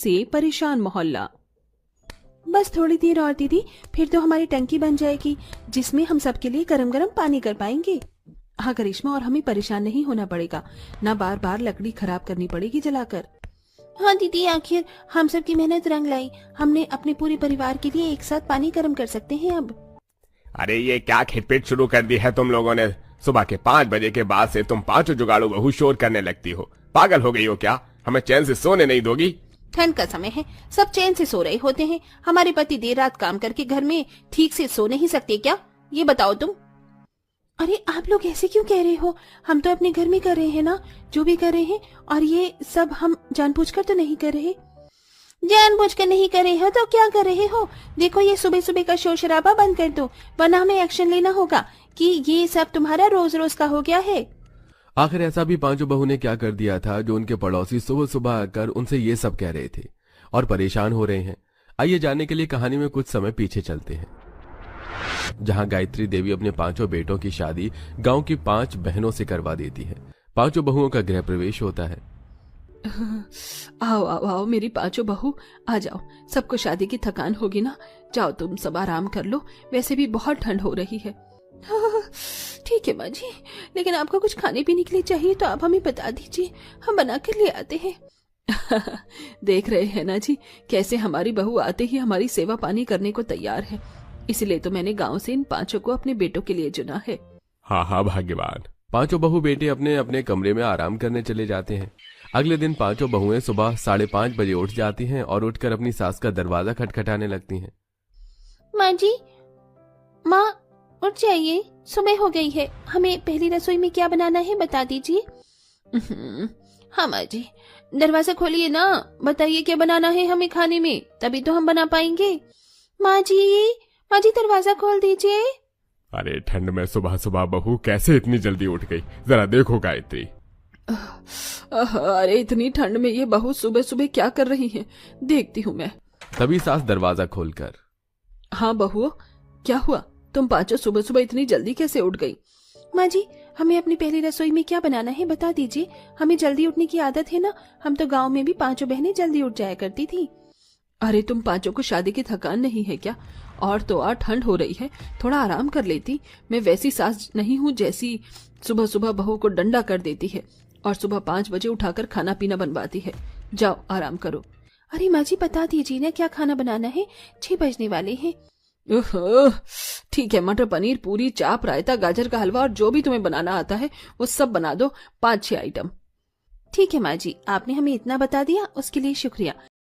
से परेशान मोहल्ला। बस थोड़ी देर और दीदी, फिर तो हमारी टंकी बन जाएगी जिसमें हम सबके लिए गरम गरम पानी कर पाएंगे। हाँ करिश्मा, और हमें परेशान नहीं होना पड़ेगा, ना बार बार लकड़ी खराब करनी पड़ेगी जलाकर। हाँ दीदी, आखिर हम सब की मेहनत रंग लाई। हमने अपने पूरे परिवार के लिए एक साथ पानी गर्म कर सकते हैं अब। अरे ये क्या खिटपिट शुरू कर दी है तुम लोगों ने। सुबह के 5 बजे के बाद से तुम पांचों जुगाड़ू बहू शोर करने लगती हो। पागल हो गई हो क्या? हमें चैन से सोने नहीं दोगी? ठंड का समय है, सब चैन से सो रहे होते हैं। हमारे पति देर रात काम करके घर में ठीक से सो नहीं सकते क्या? ये बताओ तुम। अरे आप लोग ऐसे क्यों कह रहे हो? हम तो अपने घर में कर रहे हैं ना, जो भी कर रहे हैं, और ये सब हम जानबूझकर तो नहीं कर रहे। जानबूझकर नहीं कर रहे हो तो क्या कर रहे हो? देखो ये सुबह सुबह का शोर शराबा बंद कर दो, वरना हमें एक्शन लेना होगा कि ये सब तुम्हारा रोज रोज का हो गया है। आखिर ऐसा भी पांचों बहू ने क्या कर दिया था जो उनके पड़ोसी सुबह सुबह आकर उनसे ये सब कह रहे थे और परेशान हो रहे हैं? आइए जानने के लिए कहानी में कुछ समय पीछे चलते हैं, जहां गायत्री देवी अपने 5 बेटों की शादी गांव की 5 बहनों से करवा देती है। 5 बहुओं का गृह प्रवेश होता है। आओ आओ आओ मेरी 5 बहू, आ जाओ। सबको शादी की थकान होगी ना, जाओ तुम सब आराम कर लो, वैसे भी बहुत ठंड हो रही है। ठीक है माँ जी, लेकिन आपको कुछ खाने पीने के लिए चाहिए तो आप हमें बता दीजिए, हम बना कर ले आते हैं। देख रहे हैं ना जी, कैसे हमारी बहू आते ही हमारी सेवा पानी करने को तैयार है। इसलिए तो मैंने गांव से इन 5 को अपने बेटों के लिए चुना है। हाँ हाँ भाग्यवान। 5 बहू बेटे अपने अपने कमरे में आराम करने चले जाते हैं। अगले दिन 5 बहुएं सुबह 5:30 बजे उठ जाती हैं और उठकर अपनी सास का दरवाजा खटखटाने लगती हैं। माँ जी, माँ उठ जाइए, सुबह हो गई है, हमें पहली रसोई में क्या बनाना है बता दीजिए। हाँ माँ जी, दरवाजा खोलिए ना, बताइए क्या बनाना है हमें खाने में, तभी तो हम बना पाएंगे। माँ जी दरवाजा खोल दीजिए। अरे ठंड में सुबह सुबह बहू कैसे इतनी जल्दी उठ गई, जरा देखो गायत्री। अरे इतनी ठंड में ये बहू सुबह सुबह क्या कर रही है, देखती हूँ मैं। तभी सास दरवाजा खोलकर, हाँ बहू, क्या हुआ? तुम 5 सुबह सुबह इतनी जल्दी कैसे उठ गई? माँ जी, हमें अपनी पहली रसोई में क्या बनाना है बता दीजिए, हमें जल्दी उठने की आदत है ना, हम तो गांव में भी 5 बहनें जल्दी उठ जाया करती थी। अरे तुम 5 को शादी की थकान नहीं है क्या? और तो और ठंड हो रही है, थोड़ा आराम कर लेती। मैं वैसी सास नहीं हूँ जैसी सुबह सुबह बहू को डंडा कर देती है और सुबह 5 बजे उठाकर खाना पीना बनवाती है। जाओ आराम करो। अरे माँ जी बता दीजिए ना क्या खाना बनाना है, 6 बजने वाले हैं। ठीक है, मटर पनीर, पूरी, चाप, रायता, गाजर का हलवा और जो भी तुम्हें बनाना आता है वो सब बना दो, 5-6 आइटम। ठीक है माँ जी, आपने हमें इतना बता दिया उसके लिए शुक्रिया।